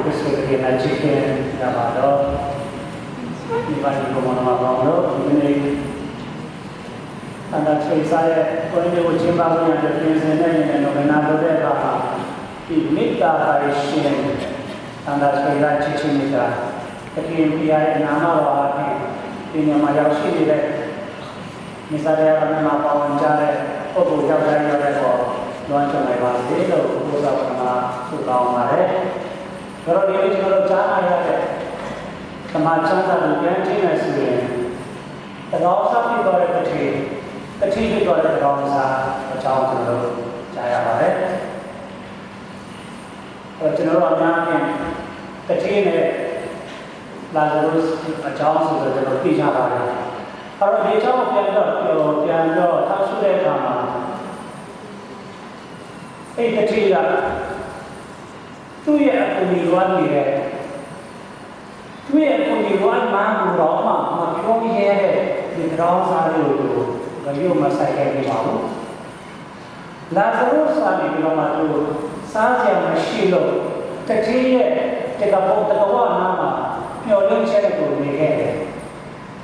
Kristo dia nak chicken dah ada. Di mana mana ini anda saya kau ini ujian baru yang terpilih ini nominal deh apa? Di mita kaisian anda saya chicken mita. Tapi dia nama wahai ini macam sih dia. Misalnya kami mau wawancara, oh bukan saya yang luar sungai Bali, itu bukan sama Sulawesi Mare. Kalau dia kalau jangan ada semacam tadi yang jenis ini, terus apa itu kecil itu ada terus jauh dulu saya Mare. Kalau cenderung yang kecil ini, lalu jauh sudah tidak Mare. Kalau dia jauh dia tahu sudah kama. Kecil tu ya peniruan dia. Tu ya peniruan mana berapa macam ni di terang sari itu. Kalau masa saya di bawah. Lalu sari kalau macam sahaja masih lo kecil jika pun terkawan nama piolen saya tu ni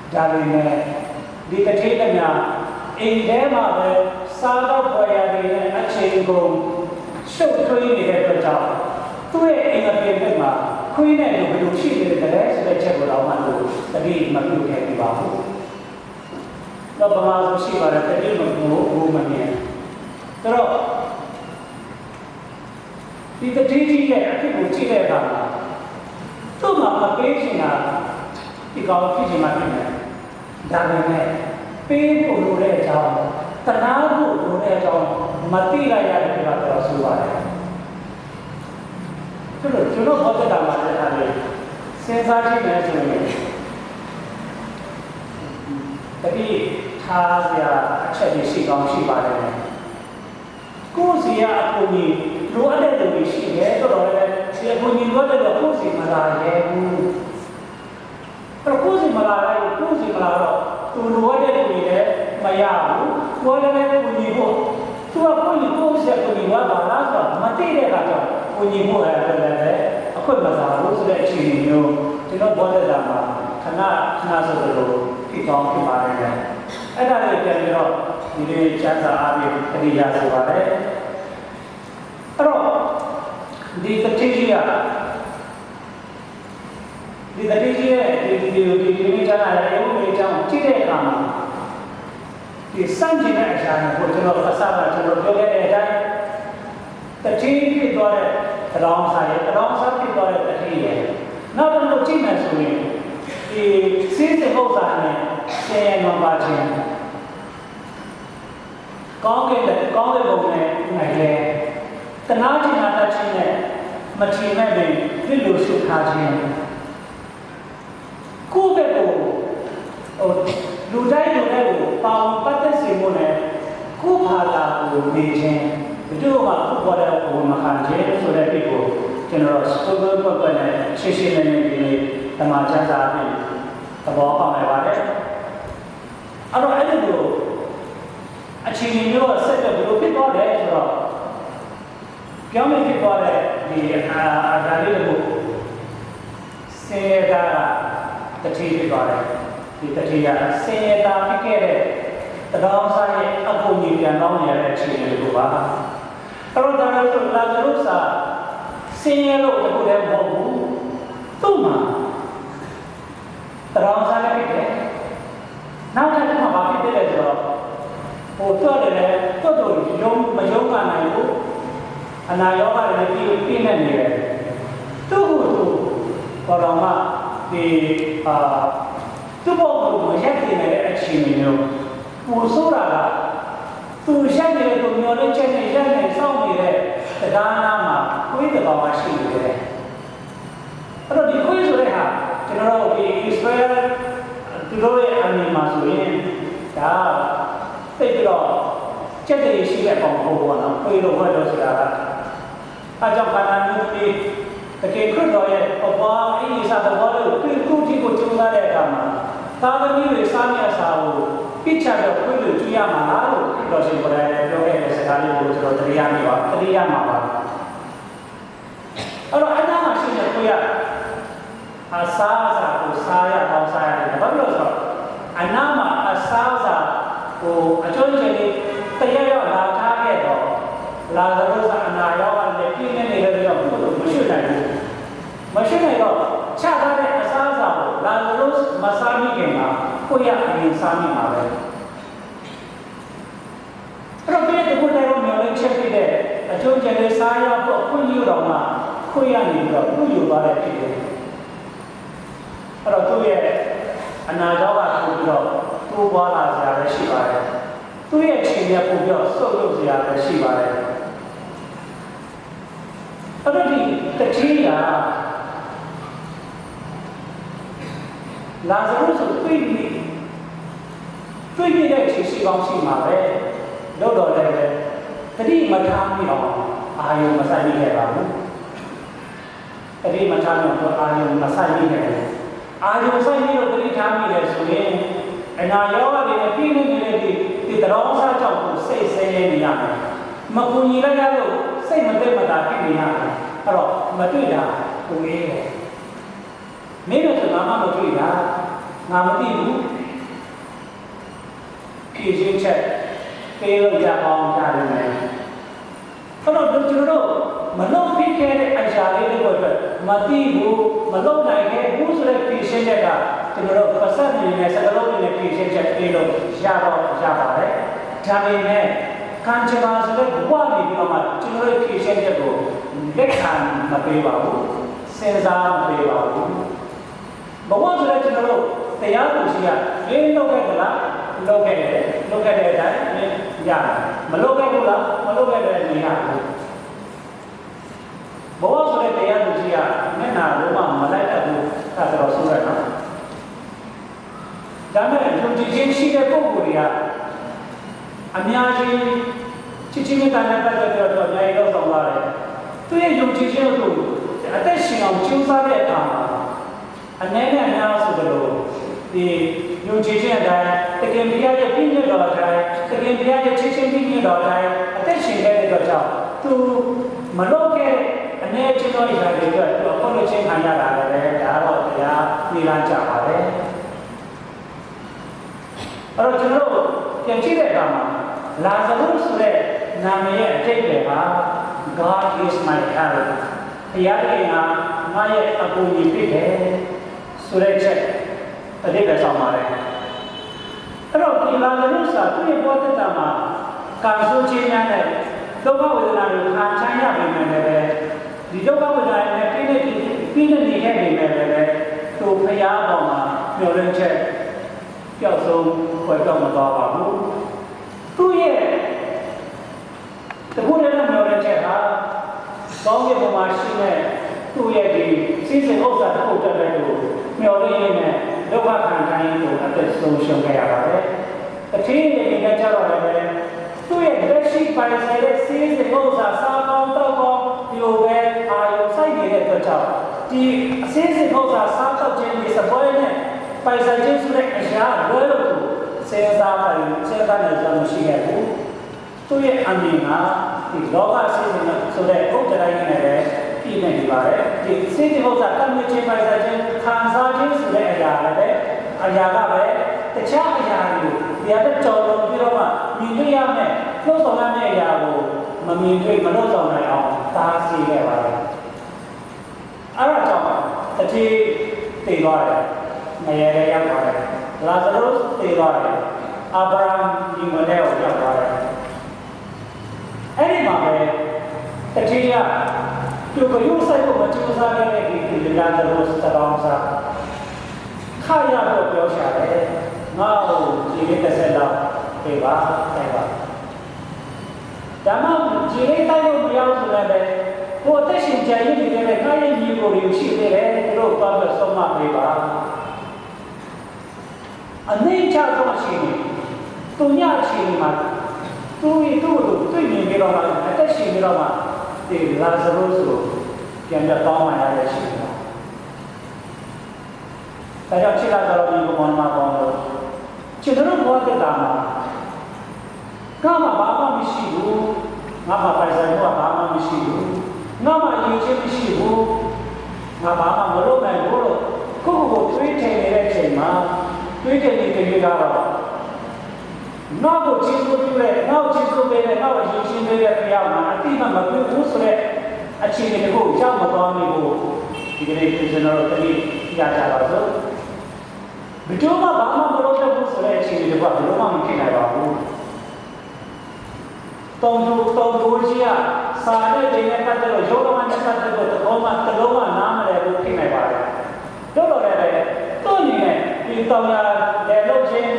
jadi di kecilnya ini mana sahaja boleh ni aceh gom suatu ini kerja. Tu ingat dia mah, kui ni tu berusi dia kerja sudah cakap orang tu, tadi malu dia di bawah. Lalu bangsa si barat tadi malu mana? Terus, di tadi dia aku berusi dia kan, tu mah pergi na, di kau pergi mana? Dah ni, pergi puluh dia jauh, tenang puluh dia jauh, mati raya dia terus suara. चलो बहुत दाम आते हैं सेंसाची में सुनिए तभी थाज या अच्छा देशी गांशी बारे में कुछ या अपुनी रोअले तो देशी है तो रोअले ये अपुनी रोअले तो कुछ मरा है पर कुछ मरा तो रोअले तो ये मया रोअले अपुनी हो तो अपुनी कुछ अपुनी हुआ बाला तो मते रहेगा तो Punya mu ada ada, aku masalah sudah ciniu, cina boleh lama, karena sebelum kita kemarin, ada yang ini cara ambil kerja sebagai, terus di kecil di ini cara yang macam ciri kamu, di sanjung aja, kalau pasal kalau juga ada. Kecil itu ada terang saya itu ada kecil. Nah kalau kecil macam di sisi bawah ni saya membaca. Kau bawah ni, kenal cina cina macam ni perlu suka. Kau bawah, ludai pawang patah semua kau pada macam itu aku pada makan je sudah itu general sekolah pun sisi ini macam tadi terbawa apa macam ada tu achieve itu saya tu kita ada sudah kami kita ada di ada itu saya kecil itu ada di kecil saya fikir terus saya aku ni yang lawan yang kecil itu bah. Kalau dalam itu lalu saya lo boleh bawa tu mah terang saya fikir nak ada apa kita ada tu oh tu ada tu jom kan itu anak yang ada di mana ni tu orang mah di tu bawa macam ni ada achieve Usura tu siapa ni tu nyonya ni sama ni tegana mah kui tu bawa sih ni. Kalau di kui sudah ha, kalau di Israel tu doi ani masukin, dah, tapi kalau jadi sih apa pun, kui tu ada sudah. Ajak kanan ni, ketika doi apa ini satu baru, kui tu cuma ada kama. Kalau ni sama sahaja. Bicara kuil itu yang mana kalau saya berada di sekali buat teriak apa. Kalau ada masih အစားအစာကိုစားရအောင်စားရတယ်ဘာလို့လဲဆိုတော့အနာမှာအစားအစာကိုအကျိုးကျေးဇူးတရားရောက်လာထားခဲ့တော့လာသလိုစားအနာရောဂါနဲ့ပြင်းနေတဲ့တော့ဘုလို့မရှိနိုင်ဘူးမရှိနိုင်တော့ချထားတဲ့အစားအစာကိုလာသလိုမစားမိခင်မှာကိုရအရင်စားမိမှာပဲအဲ့တော့ဒီကုတဲ့မျိုးလေးချက်ပြတဲ့အကျိုးကျေးဇူးစားရဖို့ခွင့်ယူတော့မှခွင့်ရနေပြီးတော့ခွင့်ယူသွားတဲ့ဖြစ်တယ်အဲ့တော့သူ့ရဲ့အနာရောဂါကိုပြီးတော့တိုးပွားလာစရာလည်းရှိပါတယ်သူ့ရဲ့ခြေရပို့ပြီးတော့ဆုပ်လုပ်စရာလည်းရှိပါတယ်အဲ့တော့ဒီတတိယလာဇရုဆိုတွေ့တဲ့ခြေရှိကောင်းရှိမှာပဲလို့တော့လည်းတတိမထားမိအောင်အာယုံမဆိုင်မိခဲ့ပါဘူးတတိမထားမိအောင်အာယုံမဆိုင်မိခဲ့ဘူးအာယုံဆိုင်ပြီးတော့တတိထားမိတယ်ဆိုရင်အနာရောဂါတွေနဲ့ပြင်းနေတဲ့ဒီတောင်းစားကြောင့်စိတ်ဆင်းရဲနေရတယ်မကူညီလိုက်ရလို့စိတ်မသိမသာဖြစ်နေရတယ်အဲ့တော့မတွေ့တာကိုအေးတယ်မင်းတို့ကငါမှမတွေ့တာငါမသိဘူးဖြည့်ရှင်းချက်ပေးလို့ရအောင်ကြားနေတယ်အဲ့တော့ကျွန်တော်တို့မလုပ်ဖြစ်ခဲ့တဲ့အရာလေးတွေအတွက်မသိဘူးမလုပ်နိုင်ခဲ့ဘူးဆိုတဲ့ဖြည့်ရှင်းချက်ကကျွန်တော်တို့ပတ်သက်နေတဲ့စကားလုံးတွေနဲ့ဖြည့်ရှင်းချက်ပေးလို့ရတော့ရပါတယ်ဒါပေမဲ့ခံချပါဆိုတဲ့ဘဝနေပြီးတော့မှကျွန်တော်တို့ဖြည့်ရှင်းချက်ကိုလက်ခံမပေးပါဘူးစဉ်းစားမပေးပါဘူးဘဝဆိုတဲ့ကျွန်တော်တို့တရားသူရှိရလေးလုပ်ခဲ့သလားလုပ်ခဲ့တယ်လုပ်ခဲ့တဲ့အတိုင်းရတယ်မလုပ်ခဲ့ဘူးလားမလုပ်ခဲ့တဲ့နေရာဘူးဘဝဆိုတဲ့တရားသူကြီးကမျက်နှာလုံးဝမလိုက်တတ်ဘူးအဲ့ဒါတော့ဆိုရနော်ဒါမဲ့ယုံကြည်ခြင်းရှိတဲ့ပုဂ္ဂိုလ်တွေကအများကြီးချစ်ချင်းနဲ့ပတ်သက်ပြီးတော့အများကြီးလောက်ဆောင်လာတယ်သူရဲ့ယုံကြည်ခြင်းကိုအသက်ရှင်အောင်ကြိုးစားတဲ့အခါမှာအနေနဲ့အများဆိုလို့ဒီယုံကြည်ခြင်းအတိုင်းတကယ်တရားရဲ့ပြည့်ညတ်တော်အတိုင်းတကယ်တရားရဲ့ချစ်ချင်းပြည့်ညတ်တော်အတိုင်းအသက်ရှင်ခဲ့တဲ့အတွက်ကြောင့်သူမလုပ်ခဲ့အနေချင်းတော်ရတဲ့အတွက်သူအဖို့လို့ချင်းခံရတာလည်းဒါတော့တရားပြေးလာကြပါတယ်အဲ့တော့ကျွန်တော်တို့ပြန်ကြည့်တဲ့အခါမှာလာဇရုဆိုတဲ့နာမည်ရဲ့အတိတ်ပဲဟာ God is my help တရားတော်ကငါရဲ့အကူအညီဖြစ်တယ်ဆိုတဲ့ချက်အတိတ်ပဲဆောင်ပါတယ်အဲ့တော့ဒီလာဇရုစာသူ့ရဲ့ဘောဓတာမှာကာဆိုးခြင်းများနဲ့ဒုက္ခဝေဒနာတွေခံချမ်းရပေမဲ့လည်းဒီဒုက္ခဝေဒနာတွေနဲ့ပြည့်နေခဲ့ပေမဲ့လည်းသူဖျားပေါ်မှာမျောလင်းချက်ပျောက်ဆုံးခွဲပြောင်းမသွားပါဘူးသူ့ရဲ့တခုတည်းနဲ့မျောလင်းချက်ဟာကောင်းကင်ဘုံမှာရှိတဲ့သူ့ရဲ့ဒီစိစိဥစ္စာတစ်ခုတည်းပဲလို့မျောလင်းရင်းနဲ့ဒုက္ခခံတိုင်းကိုအသက်ဆုံးရှုံးခဲ့ရပါတယ်အထင်းတွေနဲ့ကြတော့လည်းသူ့ရဲ့လက်ရှိပိုင်ဆိုင်တဲ့စိစိဥစ္စာစားကောင်းတော့ကောင်းဒီလိုပဲအာရုံစိုက်နေတဲ့အတွက်ကြောင့်ဒီအစိစိဥစ္စာစားတော့ခြင်းဒီစပွဲနဲ့ပိုင်ဆိုင်ခြင်းဆိုတဲ့အရာလွဲလို့စဉ်းစားတယ်စဉ်းစားနေကြမရှိခဲ့ဘူးသူ့ရဲ့အမြင်ကဒီလောကစိစိဆိုတဲ့ဥဒ္ဒရာရင်းနဲ့ပဲပြည့်နေပါတယ်ဒီစိစိဥစ္စာတတ်မြင့်ပိုင်ဆိုင်ခြင်းခံစားခြင်းဆိုတဲ့အရာလည်းပဲအရာကပဲတခြားအရာတွေကိုဒီအတဲ့ကြော်လို့ပြီးတော့မှမြင်တွေ့ရမယ်နှုတ်ဆောင်ရမယ့်အရာကိုမမြင်တွေ့မနှုတ်ဆောင်နိုင်အောင်တားဆီးခဲ့ပါတယ်အဲ့ဒါကြောင့်တတိတည်သွားတယ်မရရရောက်သွားတယ်လာဇရုတည်သွားတယ်အာဗြဟံဒီမလဲကိုရောက်သွားတယ်အဲ့ဒီမှာပဲတတိယသူကယူဆိုင်ကိုမကြိုးစားခဲ့တဲ့ဒီလာဇရုစတောင်းစားခါရတော့ပြောရှာတယ်ငါ့ကိုဒီလေးတစ်ဆက်လောက်ပြေပါတိုင်ပါဒါမှဒီလေးတိုက်လို့မရဘူးဆိုလည်းပဲဟိုအသက်ရှင်ကြရည်နေတဲ့ခါရည်ကြီးကိုရှိသေးတယ်သူတို့သွားပြီးဆုံးမပေးပါအနေချတော့ရှိနေသူညရှိနေမှာသူ့ကိုတွေ့မြင်ကြတော့မှအသက်ရှင်ကြတော့မှဒီလာဇရုဆိုပြန်တော့တောင်းမှရတဲ့ရှိနေတာဒါကြောင့်ခြေလာတော်ဒီကိုမနာပေါင်းလို့ခြေတော်ဘောတက်တာမှာကမှဘာမှမရှိဘူးငါမှပိုင်ဆိုင်မှုကဘာမှမရှိဘူးငါမှရည်ချင်းမရှိဘူးင ဘာမှမလုပ်နိုင်ဘူးလို့ကိုယ့်ကိုယ်တွေးထင်နေတဲ့အချိန်မှာတွေးထင်နေတဲ့တွေကတော့နောက်ကိုကျေးဇူးပြုတဲ့နောက်ကျေးဇူးပေးတဲ့နောက်အရင်ရှင်းပေးတဲ့ဘုရားမှာအတိမမပြုဘူးဆိုတဲ့အခြေအနေကိုရောက်မသွားမိဘူးဒီကနေ့ကျွန်တော်တို့တတိရကြပါစို့ဘယ်တော့မှဘာမှမလုပ်တတ်ဘူးဆိုတဲ့အခြေအနေတွေကဘယ်တော့မှမဖြစ်နိုင်ပါဘူးတုံတူကြီးကစာတဲ့တွေနဲ့ပတ်သက်လို့ယောဂမနဲ့ပတ်သက်လို့တလုံးမှနားမလည်ဘူးဖြစ်နိုင်ပါတယ်တို့တော့လည်းတို့အနေနဲ့ဒီတောင်ရလေလုပ်ခြင်း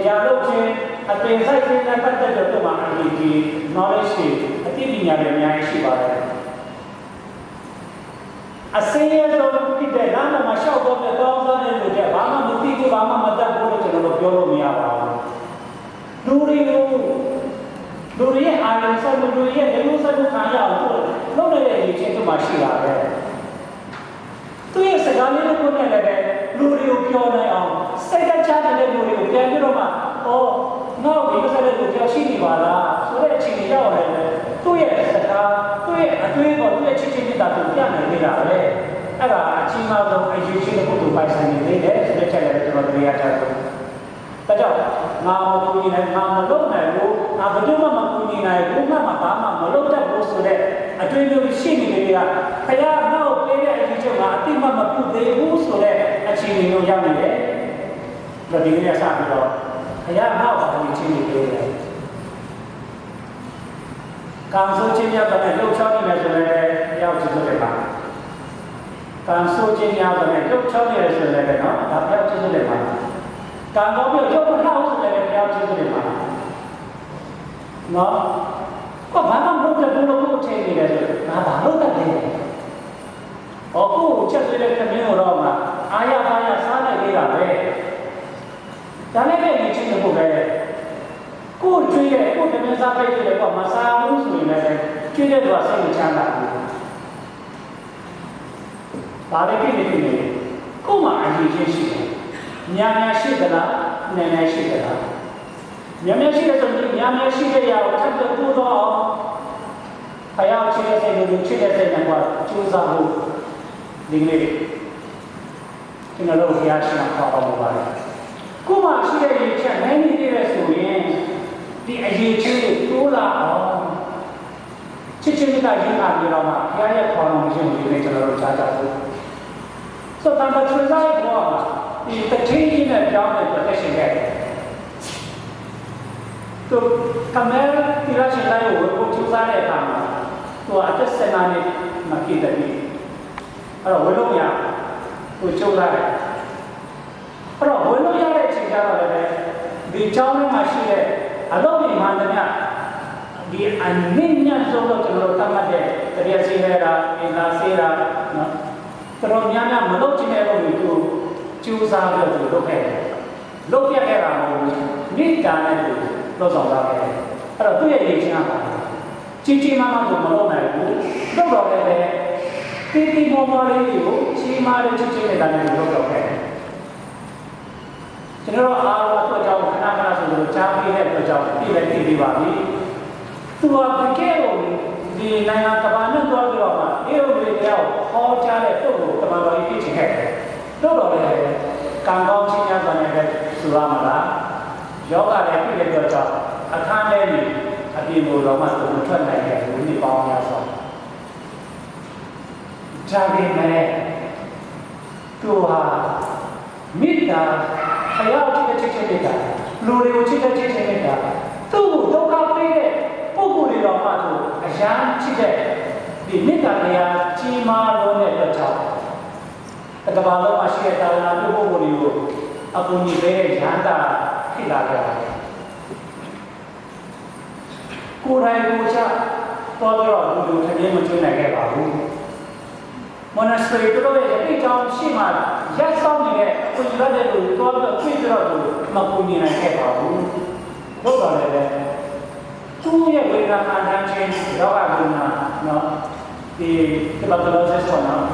ရာလုပ်ခြင်းအပင်ဆိုင်ခြင်းနဲ့ပတ်သက်လို့မှအရေးကြီး knowledge တွေအသိပညာတွေအများကြီးရှိပါတယ်အစင်းရတော့ဒီတဲ့နာမမှာရှောက်တော့တဲ့တောင်းစားတဲ့လူတွေဘာမှမသိဘူးဘာမှမတတ်ဘူးလို့ကျွန်တော်တို့ပြောလို့မရပါဘူးလူတွေရဲ့အာရုံစိုက်မှုတွေရဲ့လူစိုက်မှုခံရအောင်လုပ်နေတဲ့ရည်ချင်းတို့မှရှိတာပဲသူရဲ့စကားလေးကိုနဲ့လည်းလူတွေကိုပြောနိုင်အောင်စိတ်တချတဲ့လူတွေကိုပြန်ပြီးတော့မှနောက်ဒီစတဲ့လူပြောရှိနေပါလားဆိုတဲ့အချိန်ကြီးရောက်တယ်သူ့ရဲ့စကားသူ့ရဲ့အတွေးပေါ်သူ့ရဲ့ချစ်ချင်းမြတ်တာကိုပြနိုင်နေတာပဲအဲ့ဒါအချင်းမဆုံးအရေးကြီးတဲ့ပုဂ္ဂိုလ်ပိုင်ဆိုင်နေတယ်ဆိုတဲ့ချက်လည်းကျွန်တော်တွေ့ရတာဆိုဒါကြောင့်ငါမကူညီနိုင်ငါမလုပ်နိုင်ဘူးငါဘယ်သူမှမကူညီနိုင်ဘူးဘာမှမလုပ်တတ်ဘူးဆိုတဲ့အတွေ့အကြုံရှိနေတယ်ကခရနောက်ပေးတဲ့အရေးချုပ်ကအတိမမပြုသေးဘူးဆိုတဲ့အခြေအနေမျိုးရောက်နေတယ်ဒါဒီနေ့စပြီးတော့ခရနောက်ပါလို့ချင်းနေတယ်ကံဆိုးခြင်းများတဲ့လှုပ်ရှားနေတယ်ဆိုလည်းရောက်ကြည့်လို့ပါကံဆိုးခြင်းများတဲ့လှုပ်ရှားနေတယ်ဆိုလည်းနော်ဒါရောက်ကြည့်လို့ပါကံကောင်းပြီးရုပ်မလှအောင်ဆိုလည်းရောက်ကြည့်လို့ပါနော်ကိုဘာမှမလုပ်တဲ့ဘုလိုကိုချိန်နေတယ်ဆိုငါဘာလုပ်တတ်လဲကိုချက်သွေးတဲ့ခမင်းကိုတော့မှအာရပါရစားနိုင်သေးတာပဲဒါနဲ့ပဲဒီချင်းကိုပဲကိုကျွေးတဲ့ကိုတမန်စားပိတ်တဲ့ကောမစားဘူးဆိုရင်လည်းကျွေးတဲ့သူကစိတ်မချမ်းသာဘူးဘာလဲဖြစ်နေကိုမှအရေးကြီးရှိတယ်ညာရှိသလားနာရှိသလားညာရှိတဲ့ဆိုရင်ညာရှိတဲ့ရာကိုထပ်တူတော့ဖယားချစ်တဲ့စိတ်ကိုချစ်တဲ့စိတ်နဲ့ကကျိုးစားဖို့ဒီနေ့ကျွန်တော်တို့ဘုရားရှင်ခေါ်အောင်ပါလေကိုမှရှိတဲ့ရည်ချက်နိုင်နေတယ်ဆိုရင်ဒီအရေးချင်းကိုတိုးလာအောင်ချစ်ချင်းမြတ်တာရင်းလာပြီးတော့မှဘုရားရဲ့ခေါ်တော်မူခြင်းကိုဒီနေ့ကျွန်တော်တို့ကြားကြဖို့ဆိုတော့တန်ဖိုးစားတော့ဒီတထင်းကြီးနဲ့ကြောင်းတဲ့ protection ခဲ့တယ်तो कमर तिरा चलाई हो वो चूसा रहता है तो अचस सेना ने मक्की दबी और वो लोग यहाँ वो चूसा है और वो लोग यहाँ एक चीज़ क्या होता है बिचाव में माशी है अदो भी मान लेना दी अन्य जोड़ो चलो तमदे तरिया सीरा इना सीरा तो रोमिया में मलोच में वो मिटू चूसा जो लोग है लोग क्या कह रहा हूँ नीट जाने दोလို့ဆောင်တာပဲအဲ့တော့သူ့ရဲ့ရည်ချင်းကကြီးမားမားဆိုမလုပ်နိုင်ဘူးလုပ်တော့လည်းတီမောမောလေးကိုကြီးမားတဲ့ချစ်နဲ့တာနဲ့လုပ်တော့ခဲ့ကျွန်တော်အားလုံးအတွက်ကြောင့်ခဏခဏဆိုလို့ကြားပြီးတဲ့အတွက်ကြောင့်ပြည့်လည်းပြီးပါပြီသူကတကယ်ကိုဒီနိုင်ငံကဘာနဲ့တွားပြီးတော့မှအေရိုတွေရောက်ဟောကြားတဲ့ပုဂ္ဂိုလ်ကဘာလို့ပြည့်ချင်ခဲ့တယ်လုပ်တော့လည်းကံကောင်းခြင်းများစွာနဲ့ဆိုရမှာလားယောဂလည်းပြည့်တဲ့ကြောင့်အခန်းထဲမှာအပြင်ကိုတော့မှသူမထွက်နိုင်တဲ့လူတွေပေါင်းများစွာဂျာဂိမဲသူဟာမိတာဖယားချစ်တဲ့ချစ်တဲ့လူတွေကိုချစ်တဲ့ချစ်တဲ့သူ့ကိုဒုက္ခပေးတဲ့ပုဂ္ဂိုလ်တွေတော့မှသူအရန်ချစ်တဲ့ဒီမိတာတရားကြီးမားလုံးတဲ့အတွက်ကြောင့်တကဘာလုံးမှာရှိတဲ့တာဝန်ပြုပုဂ္ဂိုလ်တွေကိုအကူအညီပေးတဲ့ရဟန္တာဖြစ်လာကြတယ်ကိုယ်တိုင်ကိုချတော့တော့လူထင်းမကျွေးနိုင်ခဲ့ပါဘူးမနစထရီတို့ရဲ့အကြောင်းရှိမှရက်ဆောင်နေတဲ့ကိုယ်ရတဲ့လူတော့ပြည့်တော့မကူညီနိုင်ခဲ့ပါဘူးတို့တော့လည်းသူ့ရဲ့ဝေဒနာခံခြင်းတော့အကူနာနော်ဒီဘတ်လောဆက်ဆောင်နော်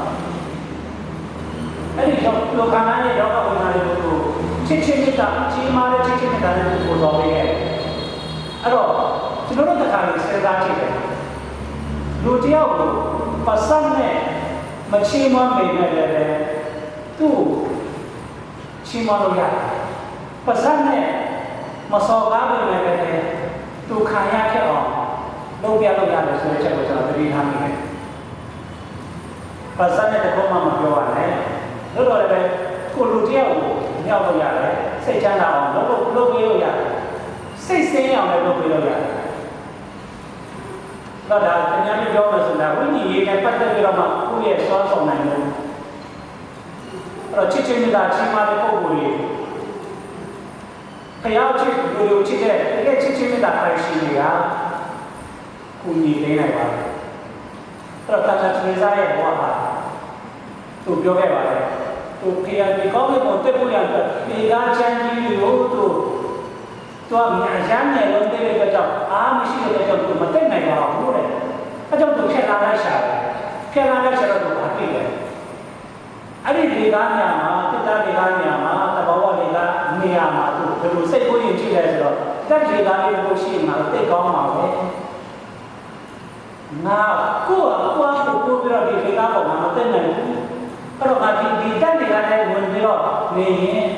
အဲ့ဒီတော့လူခန္ဓာရဲ့တော့အကူနာတွေကိုချစ်ချင်းမြတ်တာကြီးမားတဲ့ချစ်ချင်းမြတ်တာတွေကိုပေါ်တော်ပေးခဲ့အဲ့တော့ကျွန်တော်တို့တခါလေးစဉ်းစားကြည့်တယ်လူတယောက်ကိုပတ်စံနဲ့ mà chi món mình là tu chi món đâu vậy pasal này mà so cá bên này là tu khai ra cái đâu vậy là số chắc là đi tham này pasal này thì có màပြောnày lúc đó là cô lưu theo nhau đâu vậy xây trang nào lúc bây giờ xây nhau này lúc bây giờ đó là cái nhà mìnhပြောlà gì là cái gì cái bắt đầu cái mà cũng є xóa sổ này luôn rồi chỉ mình đã chỉ mà cái câu gì cái áo chỉ người chỉ cái chỉ mình đã phải xử lý à cũng như thế này vậy rồi ta sẽ chơi ra cái bộ à tụ biểu cái vậy tụ khi anh có cái một cái bộ dạng thì đã trang trí yếu tụ nhà sáng này luôn đây là chồng mình xin được chồng tụ mà tết này là không đấy cái chồng tụ sẽ làm lại sao là tụ phát triển đấy anh đi ra nhà mà chúng ta đi ra nhà mà ta bảoว่าđi ra nhà mà tụ xây cái gì đấy rồi cái gì ra đi bố xin mà tết có mà đấy nào qua tụ bây giờ đi ra bảo mà tết này cái đó mà đi tết đi ra đây muốn đi rồi này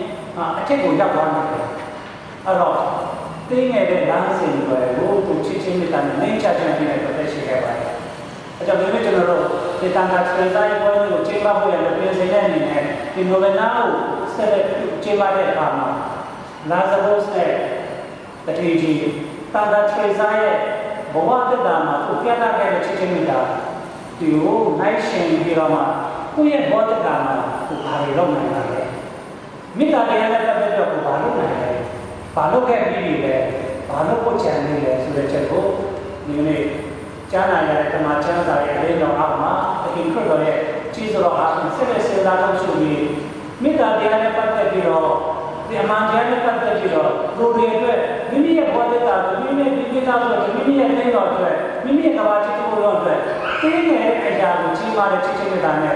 cái cũng chắc quan rồi cái ngày để làm gì vậy वो तो चीज़ें में ताने नहीं चाहते हैं कि नहीं पता है क्या है अच्छा मैं चलो रो कि तांगा स्पेशल कोई वो चेंबा हो या तो से नहीं है कि नोवेनाओ से चेंबा दे काम लाजरोस ने तटीजी तांगा स्पेशल है बहुत दामा तो क्या था क्या चीज़ें में था तो नाइट शेन भी रहा कोई बहुत दामा तो भारी लोग नहीं आ रहे मिला ले आने का तो को भालू नहीं है भालू के भी है भालू को चैनल है सूरज को ने जाना है तमाचा सारे ले लो आप मां लेकिन खुद है चीज रो आप से दादा सुनी मिला ले आने पर के रो ये मान जाने पर के रो रो रे तो मिमी ये बहुत था मिमी था तो मिमी ये नहीं रो तो मिमी का बात को रो तो तीन है ऐसा जी मारे चीज में दाने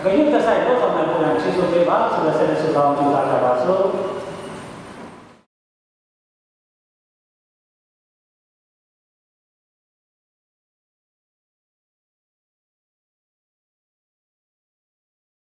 गई दशा है तो समय को चीजों के बाद सुबह से सुबह की बात